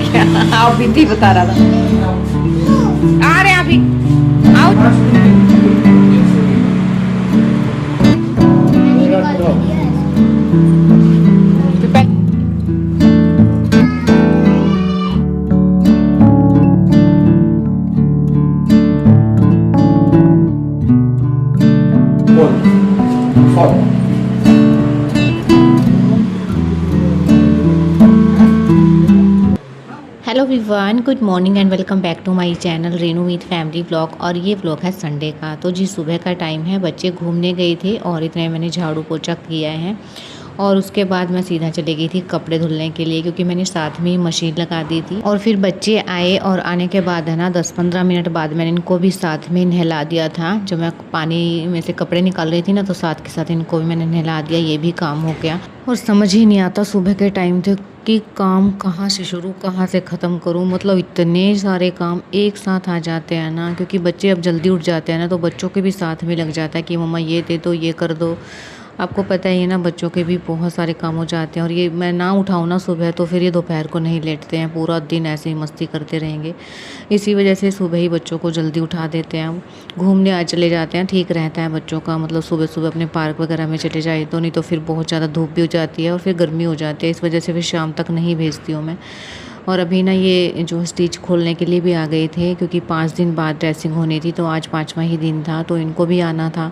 आप भी बता रहा था आ रहे हैं अभी आओ hello everyone, good morning and welcome back to my channel Renu with family vlog. और ये व्लॉग है संडे का। तो जी सुबह का टाइम है, बच्चे घूमने गए थे और इतने मैंने झाड़ू पोछा किया है और उसके बाद मैं सीधा चली गई थी कपड़े धुलने के लिए, क्योंकि मैंने साथ में ही मशीन लगा दी थी। और फिर बच्चे आए और आने के बाद है ना 10-15 मिनट बाद मैंने इनको भी साथ में नहला दिया था। जब मैं पानी में से कपड़े निकाल रही थी ना, तो साथ के साथ इनको भी मैंने नहला दिया। ये भी काम हो गया। और समझ ही नहीं आता सुबह के टाइम थे कि काम कहाँ से शुरू कहाँ से ख़त्म करूँ। मतलब इतने सारे काम एक साथ आ जाते हैं ना, क्योंकि बच्चे अब जल्दी उठ जाते हैं ना, तो बच्चों के भी साथ में लग जाता है कि मम्मा ये दे दो, ये कर दो। आपको पता ही है ना, बच्चों के भी बहुत सारे काम हो जाते हैं। और ये मैं ना उठाऊँ ना सुबह, तो फिर ये दोपहर को नहीं लेटते हैं, पूरा दिन ऐसे ही मस्ती करते रहेंगे। इसी वजह से सुबह ही बच्चों को जल्दी उठा देते हैं। घूमने आज चले जाते हैं, ठीक रहता है बच्चों का। मतलब सुबह सुबह अपने पार्क वगैरह में चले जाए तो, नहीं तो फिर बहुत ज़्यादा धूप भी हो जाती है और फिर गर्मी हो जाती है। इस वजह से फिर शाम तक नहीं भेजती हूँ मैं। और अभी ना ये जो स्टिच खोलने के लिए भी आ गए थे, क्योंकि 5 दिन बाद ड्रेसिंग होनी थी, तो आज 5वां ही दिन था, तो इनको भी आना था।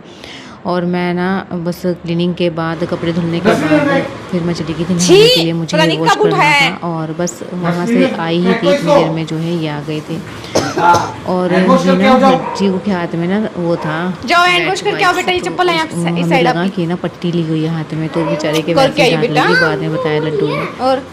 और मैं ना बस क्लीनिंग के बाद, कपड़े धुलने के बाद फिर मैं चली गई थी नहाने के लिए। मुझे हेयर वॉश करना था और बस वहाँ से आई ही थी, इतनी देर में जो है ये आ गए थे। और जी के हाथ में ना वो था, जाओ हैंड वॉश करके आओ बेटा। ये चप्पल है यहाँ इस साइड लगा कि ना पट्टी ली हुई है हाथ में, तो बेचारे के वैसे दांत लगी। बाद में बताया लड्डू ने। और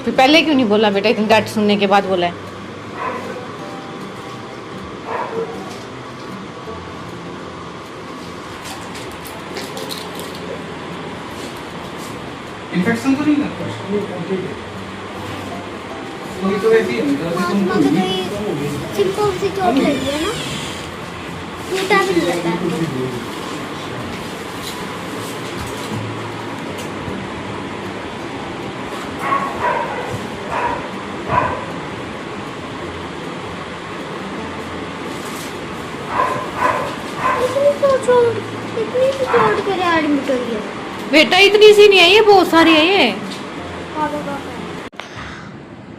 फिर पहले क्यों नहीं बोला बेटा? इतनी डांट सुनने के बाद बोला है। इन्फेक्शन तो नहीं लगता? वही तो ऐसी है सिंपल सी चोट लगी है ना, टूटा भी नहीं लगता। इतनी सी चोट करे एडमिट हुई है बेटा। इतनी सी नहीं है ये, बहुत सारी है ये।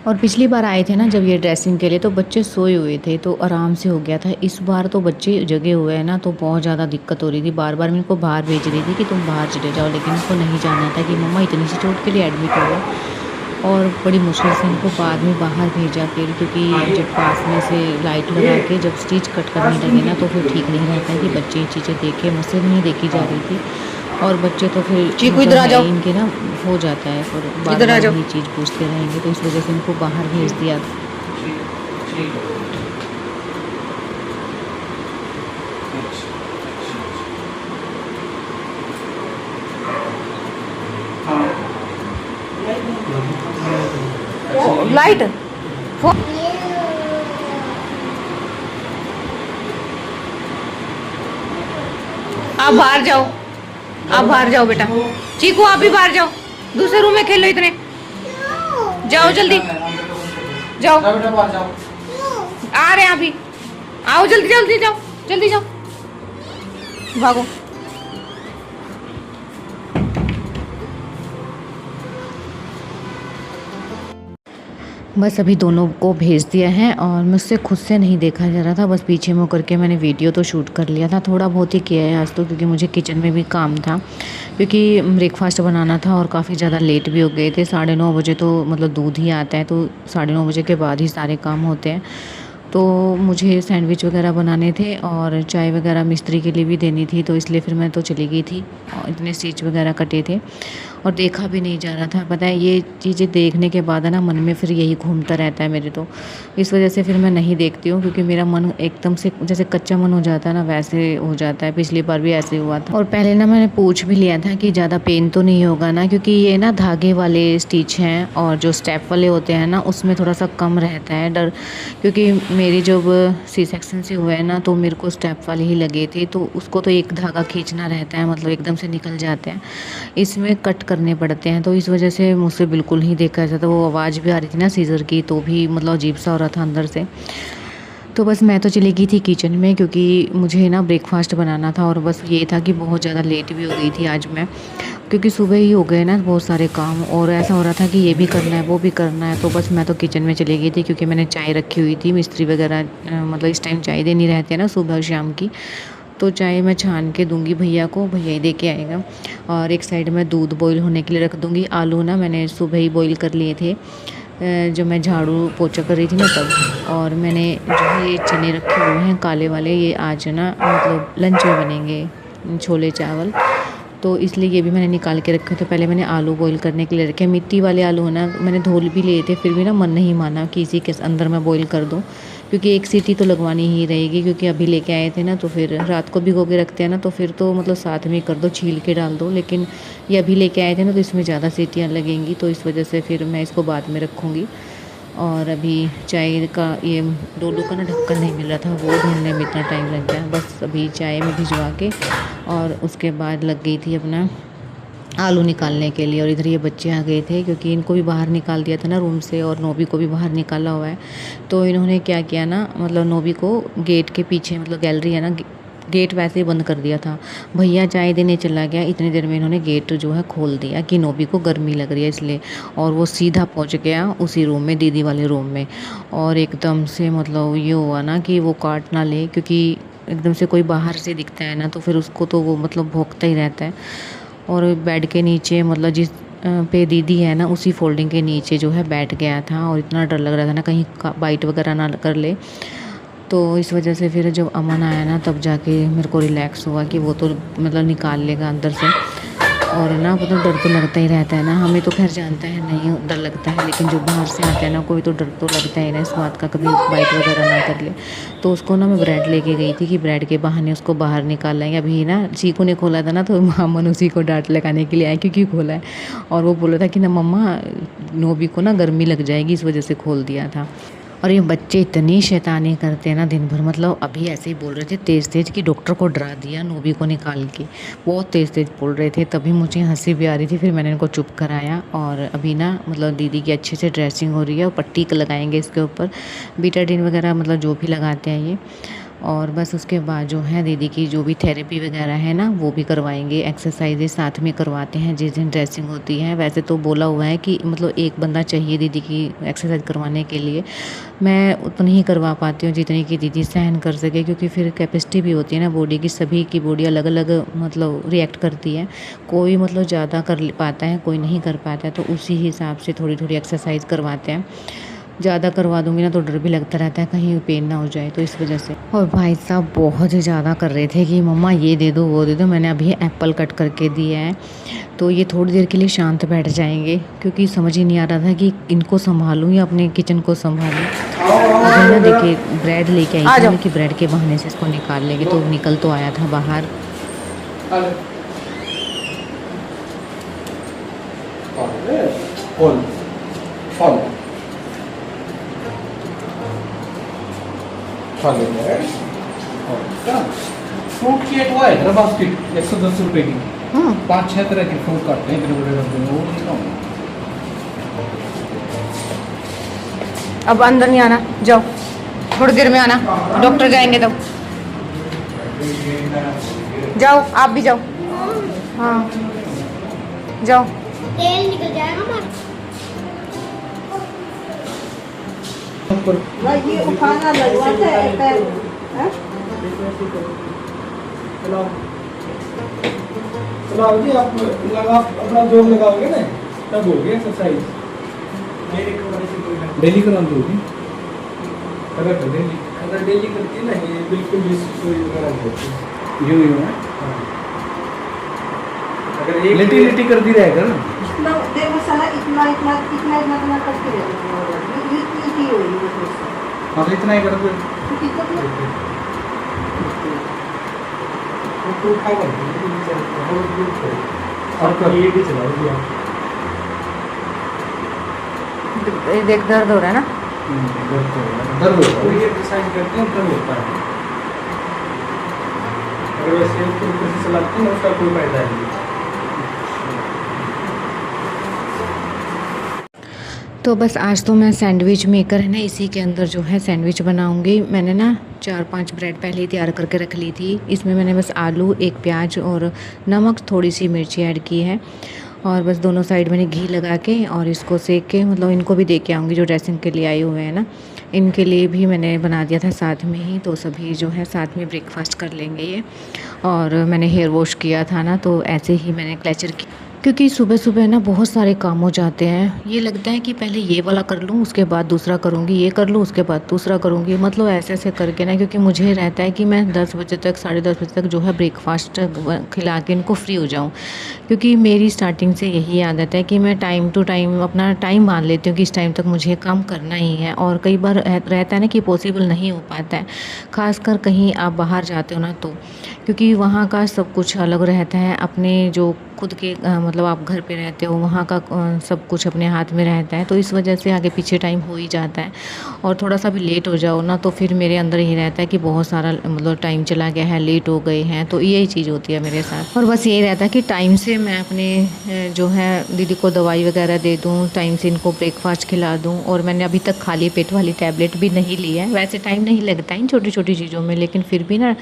और पिछली बार आए थे ना जब ये ड्रेसिंग के लिए, तो बच्चे सोए हुए थे, तो आराम से हो गया था। इस बार तो बच्चे जगे हुए हैं ना, तो बहुत ज़्यादा दिक्कत हो रही थी। बार बार मैं इनको बाहर भेज रही थी कि तुम बाहर चले जाओ, लेकिन इनको नहीं जाना था कि मम्मा इतनी सी चोट के लिए एडमिट हो गया। और बड़ी मुश्किल से इनको बाद में बाहर भेजा फिर, क्योंकि जब पास में से लाइट लगा के जब स्टिच कट करने लगे ना, तो फिर ठीक नहीं रहता है कि बच्चे ये चीज़ें देखें। मुझसे भी नहीं देखी जा रही थी। और बच्चे तो फिर इधर आ जाओ, इनके ना हो जाता है, और बार बार यही चीज़ पूछते रहेंगे, तो इस वजह से इनको बाहर भेज दिया। लाइट आप बाहर जाओ, आप बाहर जाओ बेटा। चीकू आप भी बाहर जाओ, दूसरे रूम में खेलो। इतने जाओ जल्दी जाओ। आ रहे हैं अभी, आओ जल्दी जल्दी जाओ, जल्दी जाओ, भागो। बस अभी दोनों को भेज दिया है और मुझसे खुद से नहीं देखा जा रहा था। बस पीछे मुँह करके मैंने वीडियो तो शूट कर लिया था, थोड़ा बहुत ही किया है आज तो, क्योंकि मुझे किचन में भी काम था, क्योंकि ब्रेकफास्ट बनाना था और काफ़ी ज़्यादा लेट भी हो गए थे। 9:30 बजे तो मतलब दूध ही आता है, तो 9:30 बजे के बाद ही सारे काम होते हैं। तो मुझे सैंडविच वगैरह बनाने थे और चाय वगैरह मिस्त्री के लिए भी देनी थी, तो इसलिए फिर मैं तो चली गई थी। और इतने स्टिच वगैरह कटे थे और देखा भी नहीं जा रहा था। पता है ये चीज़ें देखने के बाद है ना, मन में फिर यही घूमता रहता है मेरे। तो इस वजह से फिर मैं नहीं देखती हूँ, क्योंकि मेरा मन एकदम से जैसे कच्चा मन हो जाता है ना, वैसे हो जाता है। पिछली बार भी ऐसे हुआ था। और पहले ना मैंने पूछ भी लिया था कि ज़्यादा पेन तो नहीं होगा ना, क्योंकि ये ना धागे वाले स्टिच हैं और जो स्टेप वाले होते हैं ना, उसमें थोड़ा सा कम रहता है डर, क्योंकि मेरी जब सी सेक्शन से हुआ है ना, तो मेरे को स्टेप वाले ही लगे थे, तो उसको तो एक धागा खींचना रहता है, मतलब एकदम से निकल जाते हैं। इसमें कट करने पड़ते हैं, तो इस वजह से मुझसे बिल्कुल ही देखा जाता। वो आवाज़ भी आ रही थी ना सीज़र की, तो भी मतलब अजीब सा हो रहा था अंदर से। तो बस मैं तो चली गई थी किचन में, क्योंकि मुझे ना ब्रेकफास्ट बनाना था, और बस ये था कि बहुत ज़्यादा लेट भी हो गई थी आज मैं, क्योंकि सुबह ही हो गए ना बहुत सारे काम, और ऐसा हो रहा था कि ये भी करना है वो भी करना है। तो बस मैं तो किचन में चली गई थी, क्योंकि मैंने चाय रखी हुई थी। मिस्त्री वगैरह मतलब इस टाइम चाय देनी रहती है ना सुबह और शाम की, तो चाय मैं छान के दूंगी भैया को, भैया ही दे के आएगा। और एक साइड में दूध बॉईल होने के लिए रख दूंगी। आलू ना मैंने सुबह ही बॉईल कर लिए थे, जो मैं झाड़ू पोछा कर रही थी ना तब। और मैंने जो है ये चने रखे हुए हैं काले वाले, ये आज ना मतलब लंच में बनेंगे छोले चावल, तो इसलिए ये भी मैंने निकाल के रखे थे। पहले मैंने आलू बॉईल करने के लिए रखे, मिट्टी वाले आलू है ना, मैंने धोल भी लिए थे, फिर भी ना मन नहीं माना कि इसी के अंदर मैं बॉईल कर दूँ, क्योंकि एक सीटी तो लगवानी ही रहेगी, क्योंकि अभी लेके आए थे ना, तो फिर रात को भिगो के रखते हैं ना, तो फिर तो मतलब साथ में कर दो, छील के डाल दो। लेकिन ये अभी लेके आए थे ना, तो इसमें ज़्यादा सीटियाँ लगेंगी, तो इस वजह से फिर मैं इसको बाद में रखूँगी। और अभी चाय का ये डोलू का ना ढक्कन नहीं मिल रहा था, वो ढूंढने में इतना टाइम लग गया। बस अभी चाय में भिजवा के और उसके बाद लग गई थी अपना आलू निकालने के लिए। और इधर ये बच्चे आ गए थे, क्योंकि इनको भी बाहर निकाल दिया था ना रूम से, और नोबी को भी बाहर निकाला हुआ है। तो इन्होंने क्या किया ना, मतलब नोबी को गेट के पीछे, मतलब गैलरी है ना, गेट वैसे ही बंद कर दिया था। भैया चाय देने चला गया, इतनी देर में इन्होंने गेट जो है खोल दिया कि नोबी को गर्मी लग रही है इसलिए, और वो सीधा पहुंच गया उसी रूम में, दीदी वाले रूम में। और एकदम से मतलब ये हुआ ना कि वो काट ना ले, क्योंकि एकदम से कोई बाहर से दिखता है ना, तो फिर उसको तो वो मतलब भौंकता ही रहता है। और बेड के नीचे मतलब जिस पे दीदी है ना, उसी फोल्डिंग के नीचे जो है बैठ गया था, और इतना डर लग रहा था ना कहीं बाइट वगैरह ना कर ले। तो इस वजह से फिर जब अमन आया ना, तब जाके मेरे को रिलैक्स हुआ कि वो तो मतलब निकाल लेगा अंदर से। और ना मतलब डर तो लगता ही रहता है ना, हमें तो खैर जानता है नहीं डर लगता है, लेकिन जो बाहर से आता है ना कोई, तो डर तो लगता है ना इस बात का, कभी बाइट वगैरह ना कर ले। तो उसको ना मैं ब्रेड लेके गई थी कि ब्रेड के बहाने उसको बाहर निकाल लेंगे। अभी ना चीकू ने खोला था ना, तो अमन उसी को डांट लगाने के लिए आया क्योंकि खोला है, और वो बोला था कि ना मम्मा नोबी को ना गर्मी लग जाएगी, इस वजह से खोल दिया था। और ये बच्चे इतनी शैतानी करते हैं ना दिन भर, मतलब अभी ऐसे ही बोल रहे थे तेज़ तेज़ कि डॉक्टर को डरा दिया नोबी को निकाल के, बहुत तेज़ तेज़ बोल रहे थे, तभी मुझे हंसी भी आ रही थी। फिर मैंने इनको चुप कराया, और अभी ना मतलब दीदी की अच्छे से ड्रेसिंग हो रही है, और पट्टी लगाएंगे इसके ऊपर, बीटाडीन वगैरह मतलब जो भी लगाते हैं ये। और बस उसके बाद जो है दीदी की जो भी थेरेपी वगैरह है ना, वो भी करवाएंगे, एक्सरसाइजेज साथ में करवाते हैं जिस दिन ड्रेसिंग होती है। वैसे तो बोला हुआ है कि मतलब एक बंदा चाहिए दीदी की एक्सरसाइज करवाने के लिए, मैं उतनी ही करवा पाती हूँ जितनी कि दीदी सहन कर सके, क्योंकि फिर कैपेसिटी भी होती है ना बॉडी की, सभी की बॉडी अलग अलग मतलब रिएक्ट करती है, कोई मतलब ज़्यादा कर पाता है, कोई नहीं कर पाता है, तो उसी हिसाब से थोड़ी थोड़ी एक्सरसाइज करवाते हैं। ज़्यादा करवा दूंगी ना तो डर भी लगता रहता है कहीं पेन ना हो जाए, तो इस वजह से। और भाई साहब बहुत ही ज़्यादा कर रहे थे कि मम्मा ये दे दो वो दे दो। मैंने अभी एप्पल कट करके दिया है, तो ये थोड़ी देर के लिए शांत बैठ जाएंगे, क्योंकि समझ ही नहीं आ रहा था कि इनको संभालूं या अपने किचन को संभालूं। मुझे ना देखिए ब्रेड लेके आई थी कि ब्रेड के बहाने से इसको निकाल लेंगे, तो निकल तो आया था बाहर। फ्रूट की एक वो है ना बास्केट 110 रुपए की, 5-6 तरह के फ्रूट काटते हैं, इतने बड़े डब्बे में, वो नहीं खाऊंगा। अब अंदर नहीं आना, जाओ थोड़ी देर में आना, डॉक्टर जाएंगे तब। जाओ आप भी जाओ, हाँ जाओ। तेल निकल जाएगा ना। ये उठाना लगवाता है पैर, चलाओ जी, आप लगा अपना जोर लगाओगे ना, तब होगी एक्सरसाइज। डेली करा दोगी, करा कर डेली, अगर डेली करती ना ये बिल्कुल यूं यूं है। अगर एक लेटी लेटी करती रहेगा ना, इतना देखो साला, इतना इतना इतना इतना इतना करके ये होगी बस। हाँ तो इतना ही करो फिर, तो उठा कर और ये भी चलाओ जी आप। देख दर्द हो रहा है ना, दर्द होता है, ये डिसाइड करते हैं तब होता है। अगर वैसे तरीके से चलाते हैं उसका कोई फायदा नहीं। तो बस आज तो मैं सैंडविच मेकर है ना, इसी के अंदर जो है सैंडविच बनाऊंगी। मैंने ना 4-5 ब्रेड पहले ही तैयार करके रख ली थी। इसमें मैंने बस आलू, एक प्याज और नमक, थोड़ी सी मिर्ची ऐड की है और बस दोनों साइड मैंने घी लगा के और इसको सेक के, मतलब इनको भी दे के आऊँगी जो ड्रेसिंग के लिए आए हुए हैं ना, इनके लिए भी मैंने बना दिया था साथ में ही। तो सभी जो है साथ में ब्रेकफास्ट कर लेंगे ये। और मैंने हेयर वॉश किया था ना, तो ऐसे ही मैंने क्लेचर की, क्योंकि सुबह सुबह ना बहुत सारे काम हो जाते हैं। ये लगता है कि पहले ये वाला कर लूँ, उसके बाद दूसरा करूँगी, ये कर लूँ, उसके बाद दूसरा करूँगी, मतलब ऐसे ऐसे करके ना, क्योंकि मुझे रहता है कि मैं 10 बजे तक, 10:30 बजे तक जो है ब्रेकफास्ट खिला के इनको फ्री हो जाऊँ। क्योंकि मेरी स्टार्टिंग से यही आदत है कि मैं टाइम टू टाइम अपना टाइम मान लेती हूँ कि इस टाइम तक मुझे काम करना ही है। और कई बार रहता है ना कि पॉसिबल नहीं हो पाता है, ख़ासकर कहीं आप बाहर जाते हो ना, तो क्योंकि वहाँ का सब कुछ अलग रहता है। अपने जो खुद के मतलब आप घर पे रहते हो, वहाँ का सब कुछ अपने हाथ में रहता है, तो इस वजह से आगे पीछे टाइम हो ही जाता है। और थोड़ा सा भी लेट हो जाओ ना, तो फिर मेरे अंदर ये रहता है कि बहुत सारा मतलब टाइम चला गया है, लेट हो गए हैं, तो यही चीज़ होती है मेरे साथ। और बस यही रहता है कि टाइम से मैं अपने जो है दीदी को दवाई वगैरह दे दूँ, टाइम से इनको ब्रेकफास्ट खिला दूँ। और मैंने अभी तक खाली पेट वाली टैबलेट भी नहीं ली है। वैसे टाइम नहीं लगता इन छोटी छोटी चीज़ों में, लेकिन फिर भी ना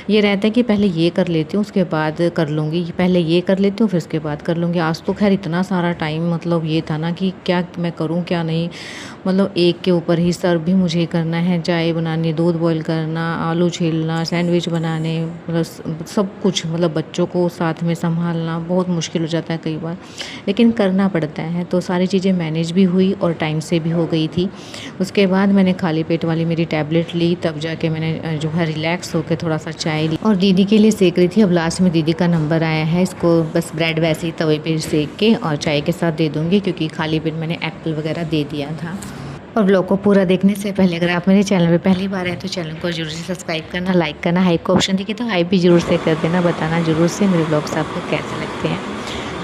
ये रहता है कि पहले ये कर लेती हूँ, उसके बाद कर लूँगी, पहले ये कर लेती हूँ, फिर उसके बाद कर लूँगी। आज तो खैर इतना सारा टाइम मतलब ये था ना कि क्या मैं करूँ क्या नहीं, मतलब एक के ऊपर ही सर्व भी मुझे करना है, चाय बनानी, दूध बॉईल करना, आलू छीलना, सैंडविच बनाने, मतलब सब कुछ, मतलब बच्चों को साथ में संभालना बहुत मुश्किल हो जाता है कई बार, लेकिन करना पड़ता है। तो सारी चीज़ें मैनेज भी हुई और टाइम से भी हो गई थी। उसके बाद मैंने खाली पेट वाली मेरी टैबलेट ली, तब जाके मैंने जो है रिलैक्स होकर थोड़ा सा चाय ली और दीदी के लिए सेक रही थी। अब लास्ट में दीदी का नंबर आया है, इसको बस ब्रेड वैसे ही तवे पे सेक के और चाय के साथ दे दूँगी, क्योंकि खाली पेट मैंने एप्पल वगैरह दे दिया था। और ब्लॉग को पूरा देखने से पहले अगर आप मेरे चैनल पे पहली बार हैं तो चैनल को जरूर से सब्सक्राइब करना, लाइक करना, हाइप का ऑप्शन दिखे तो हाइप भी जरूर से कर देना, बताना जरूर से मेरे ब्लॉग्स आपको कैसे लगते हैं।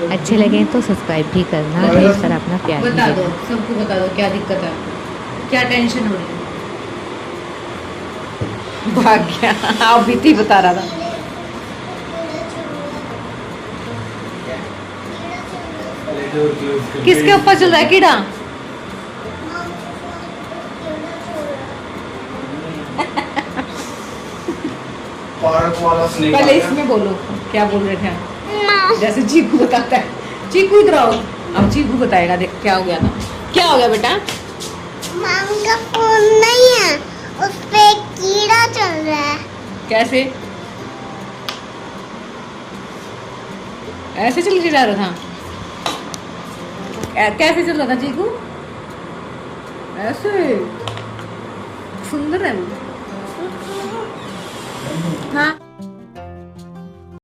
अच्छे लगे तो सब्सक्राइब भी करना, ढेर सारा अपना प्यार भी बता दो, देना। सबको बता दो क्या दिक्कत है आपको, क्या टेंशन हो रही है। भाग गया, आप भी थी बता रहा था। किसके ऊपर चल रहा है कीड़ा? पार्क वाला स्नेक पहले इसमें बोलो क्या बोल रहे थे आप? जैसे चीकू बताता है, चीकू इधर आओ, अब चीकू बताएगा। देख क्या हो गया था, क्या हो गया बेटा? माम का फोन नहीं है, उस पे कीड़ा चल रहा है। कैसे ऐसे चल के जा रहा था? कैसे चल रहा था चीकू? ऐसे सुंदर है वो। हाँ